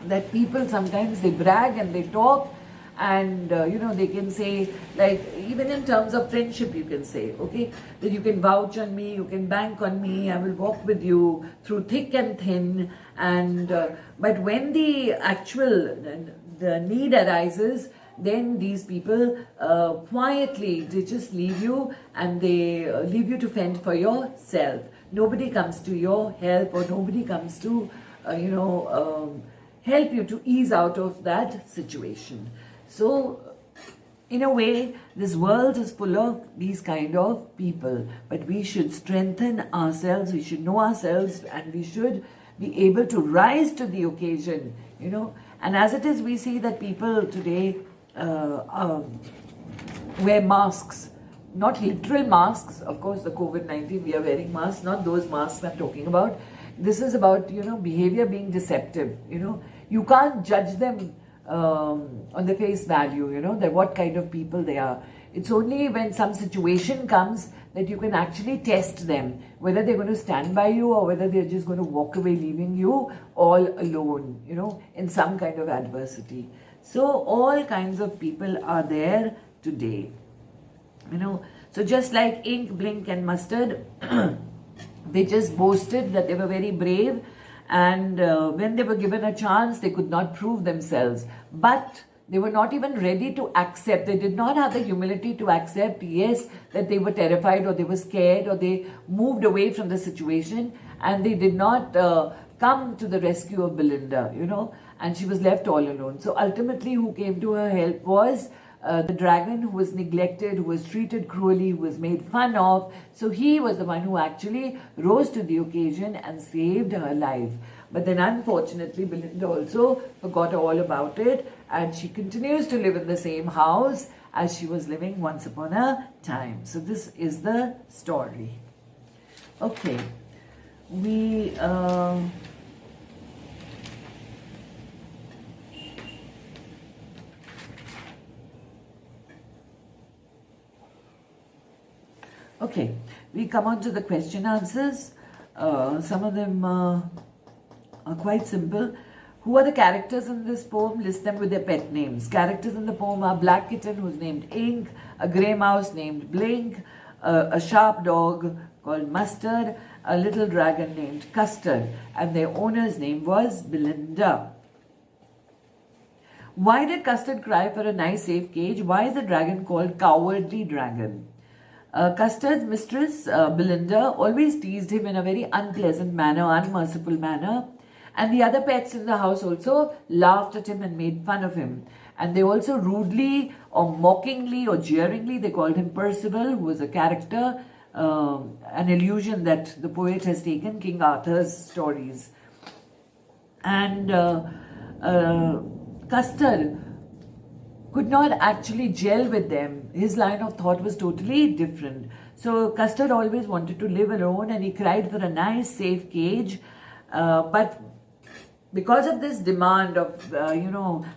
that people sometimes they brag and they talk, and they can say, like, even in terms of friendship, you can say, okay, that you can vouch on me, you can bank on me, I will walk with you through thick and thin, and but when the actual the need arises, then these people quietly, they just leave you, and they leave you to fend for yourself. Nobody comes to your help, or nobody comes to help you to ease out of that situation. So in a way, this world is full of these kind of people, but we should strengthen ourselves, we should know ourselves, and we should be able to rise to the occasion, and as it is, we see that people today wear masks, not literal masks, of course, the COVID-19, we are wearing masks, not those masks I'm talking about. This is about, behavior being deceptive, you can't judge them on the face value, that what kind of people they are. It's only when some situation comes that you can actually test them, whether they're going to stand by you or whether they're just going to walk away, leaving you all alone, in some kind of adversity. So all kinds of people are there today, So just like Ink, Blink and Mustard, they just boasted that they were very brave, and when they were given a chance, they could not prove themselves. But they were not even ready to accept. They did not have the humility to accept, yes, that they were terrified, or they were scared, or they moved away from the situation, and they did not come to the rescue of Belinda, and she was left all alone. So ultimately, who came to her help was the dragon, who was neglected, who was treated cruelly, who was made fun of. So he was the one who actually rose to the occasion and saved her life. But then unfortunately, Belinda also forgot all about it, and she continues to live in the same house as she was living once upon a time. So this is the story. Okay, we okay, we come on to the question answers. Some of them are quite simple. Who are the characters in this poem? List them with their pet names. Characters in the poem are Black Kitten, who's named Ink, a grey mouse named Blink, a sharp dog called Mustard, a little dragon named Custard, and their owner's name was Belinda. Why did Custard cry for a nice safe cage? Why is the dragon called Cowardly Dragon? Custard's mistress, Belinda, always teased him in a very unpleasant manner, unmerciful manner. And the other pets in the house also laughed at him and made fun of him. And they also rudely or mockingly or jeeringly, they called him Percival, who was a character, an illusion that the poet has taken, King Arthur's stories. And Custard could not actually gel with them. His line of thought was totally different. So Custard always wanted to live alone, and he cried for a nice safe cage. But because of this demand of,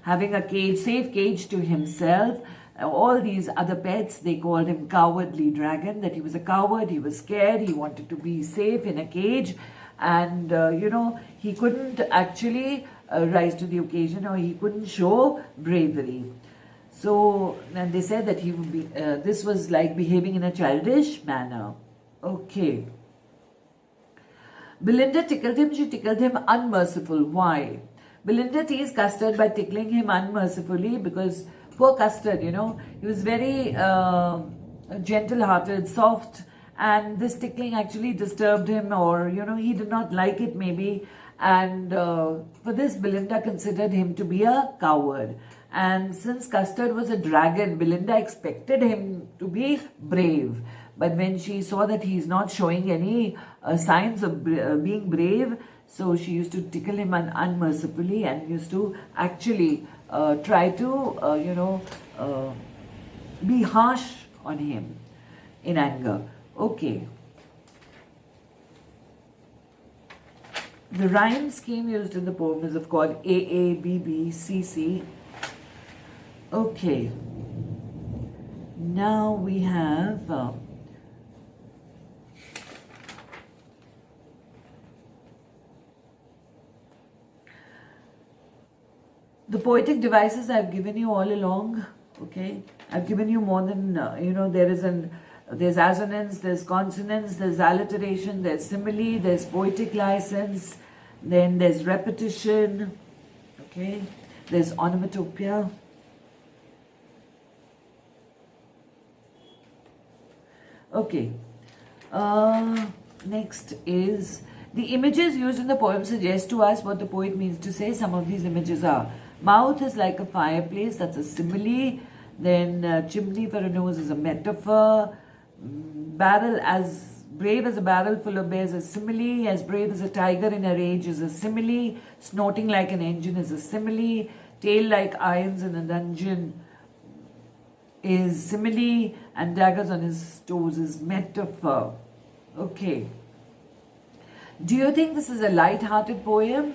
having a cage, safe cage to himself, all these other pets, they called him Cowardly Dragon, that he was a coward, he was scared, he wanted to be safe in a cage, and, he couldn't actually rise to the occasion, or he couldn't show bravery. So, and they said that he would be, this was like behaving in a childish manner. Okay. Belinda tickled him, she tickled him unmerciful. Why? Belinda teased Custard by tickling him unmercifully because poor Custard, he was very gentle-hearted, soft, and this tickling actually disturbed him, or, he did not like it maybe, and for this Belinda considered him to be a coward. And since Custard was a dragon, Belinda expected him to be brave. But when she saw that he's not showing any signs of being brave, so she used to tickle him unmercifully and used to actually try to, be harsh on him in anger. Okay. The rhyme scheme used in the poem is of course A A B B C C. Okay. Now we have the poetic devices I've given you all along. Okay, I've given you more than there's assonance, there's consonance, there's alliteration, there's simile, there's poetic license, then there's repetition. Okay, there's onomatopoeia. Okay, next is the images used in the poem suggest to us what the poet means to say. Some of these images are: mouth is like a fireplace, that's a simile. Then chimney for a nose is a metaphor. Barrel as brave as a barrel full of bears is a simile. As brave as a tiger in a rage is a simile. Snorting like an engine is a simile. Tail like irons in a dungeon is simile, and daggers on his toes is metaphor. Okay. Do you think this is a light-hearted poem?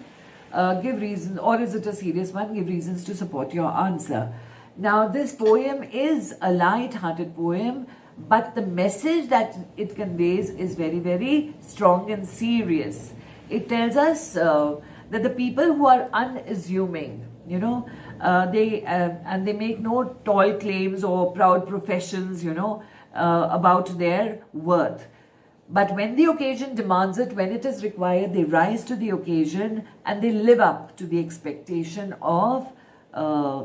Give reasons, or is it a serious one? Give reasons to support your answer. Now, this poem is a light-hearted poem, but the message that it conveys is very, very strong and serious. It tells us that the people who are unassuming, they make no tall claims or proud professions, about their worth. But when the occasion demands it, when it is required, they rise to the occasion and they live up to the expectation of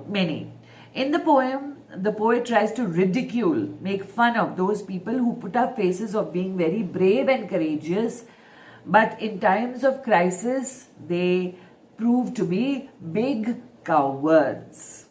many. In the poem, the poet tries to ridicule, make fun of those people who put up faces of being very brave and courageous, but in times of crisis, they prove to be big cowards.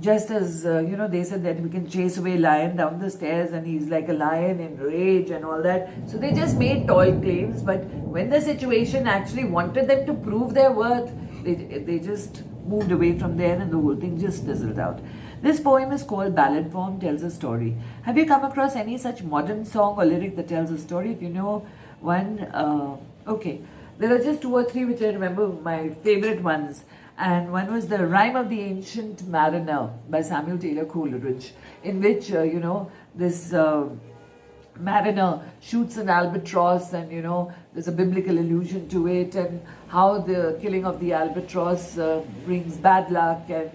Just as, they said that we can chase away a lion down the stairs and he's like a lion in rage and all that. So they just made tall claims, but when the situation actually wanted them to prove their worth, they just moved away from there and the whole thing just fizzled out. This poem is called Ballad Form, tells a story. Have you come across any such modern song or lyric that tells a story? If you know one, okay. There are just two or three which I remember, my favorite ones. And one was the Rime of the Ancient Mariner by Samuel Taylor Coleridge, in which, this mariner shoots an albatross and, there's a biblical allusion to it, and how the killing of the albatross brings bad luck, and,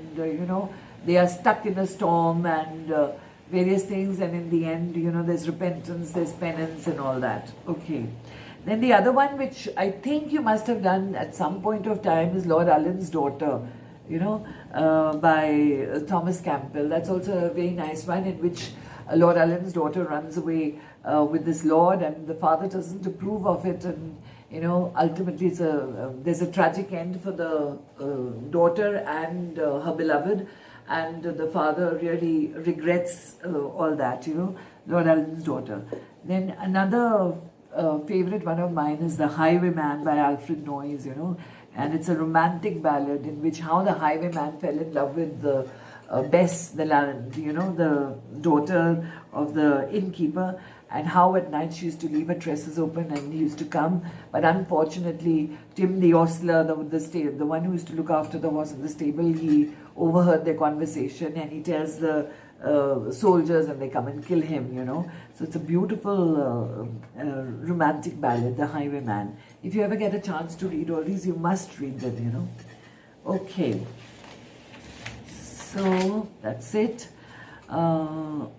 they are stuck in a storm and various things, and in the end, there's repentance, there's penance and all that. Okay. Then the other one, which I think you must have done at some point of time, is Lord Allen's Daughter, by Thomas Campbell. That's also a very nice one, in which Lord Allen's daughter runs away with this lord, and the father doesn't approve of it, and ultimately there's a tragic end for the daughter and her beloved, and the father really regrets all that. Lord Allen's Daughter. Then another favorite one of mine is The Highwayman by Alfred Noyes, and it's a romantic ballad in which how the highwayman fell in love with the Bess, the daughter of the innkeeper, and how at night she used to leave her tresses open and he used to come. But unfortunately, Tim the ostler, the one who used to look after the horse in the stable, he overheard their conversation and he tells the soldiers and they come and kill him, So it's a beautiful romantic ballad, The Highwayman. If you ever get a chance to read all these, you must read them, Okay. So that's it. How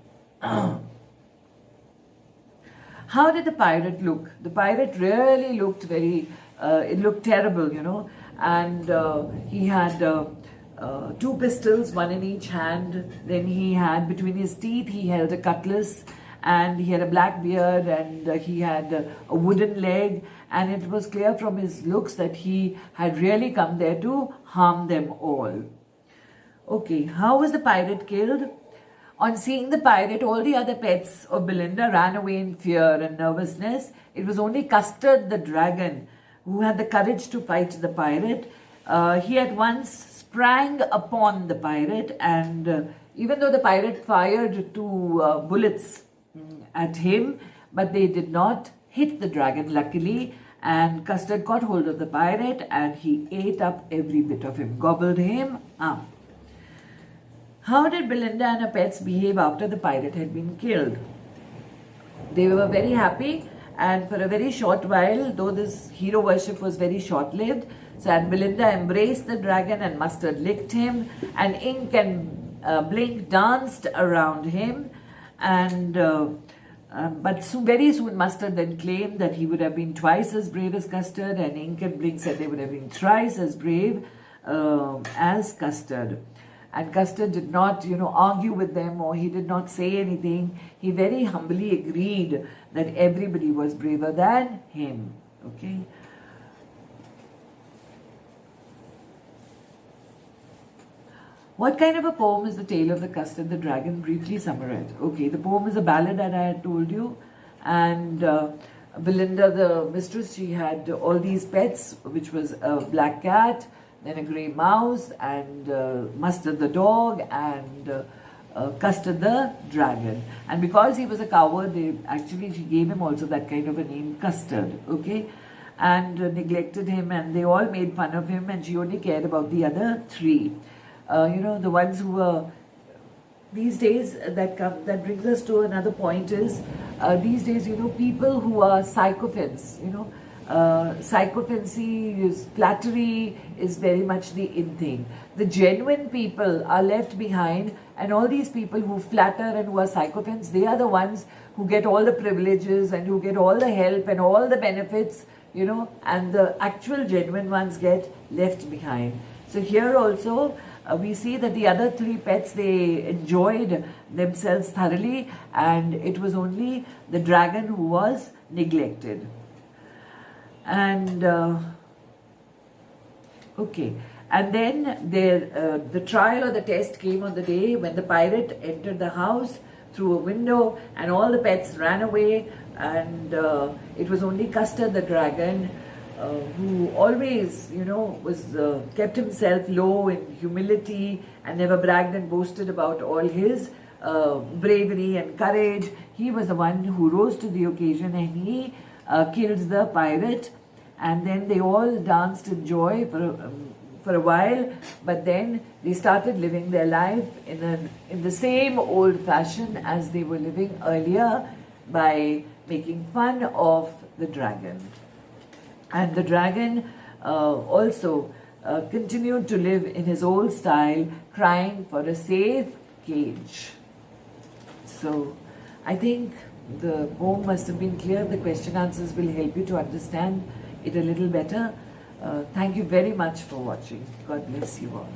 did the pirate look? The pirate really looked it looked terrible, and he had two pistols, one in each hand. Then he had, between his teeth, he held a cutlass, and he had a black beard, and he had a wooden leg, and it was clear from his looks that he had really come there to harm them all. Okay, how was the pirate killed? On seeing the pirate, all the other pets of Belinda ran away in fear and nervousness. It was only Custard the dragon who had the courage to fight the pirate. He at once sprang upon the pirate, and even though the pirate fired two bullets at him, but they did not hit the dragon, luckily, And Custard caught hold of the pirate and he ate up every bit of him, gobbled him up. How did Belinda and her pets behave after the pirate had been killed? They were very happy, and for a very short while, though this hero worship was very short-lived, so and Belinda embraced the dragon and Mustard licked him, and Ink and Blink danced around him, and but very soon Mustard then claimed that he would have been twice as brave as Custard, and Ink and Blink said they would have been thrice as brave as Custard. And Custard did not, argue with them, or he did not say anything. He very humbly agreed that everybody was braver than him. Okay. What kind of a poem is The Tale of the Custard the Dragon? Briefly summarize. Okay, the poem is a ballad that I had told you. And Belinda, the mistress, she had all these pets, which was a black cat, then a grey mouse, and Mustard the dog, and Custard the dragon. And because he was a coward, she gave him also that kind of a name, Custard, okay? And neglected him, and they all made fun of him, and she only cared about the other three. The ones who were, these days, that brings us to another point is, these days, people who are sycophants, sycophancy is flattery is very much the in thing. The genuine people are left behind, and all these people who flatter and who are sycophants, they are the ones who get all the privileges and who get all the help and all the benefits, and the actual genuine ones get left behind. So here also we see that the other three pets, they enjoyed themselves thoroughly, and it was only the dragon who was neglected. And and then the trial or the test came on the day when the pirate entered the house through a window, and all the pets ran away, and it was only Custard the dragon who always was kept himself low in humility and never bragged and boasted about all his bravery and courage. He was the one who rose to the occasion, and he killed the pirate, and then they all danced in joy for a while, but then they started living their life in the same old fashion as they were living earlier, by making fun of the dragon. And the dragon also continued to live in his old style, crying for a safe cage. So I think the poem must have been clear. The question answers will help you to understand it a little better. Thank you very much for watching. God bless you all.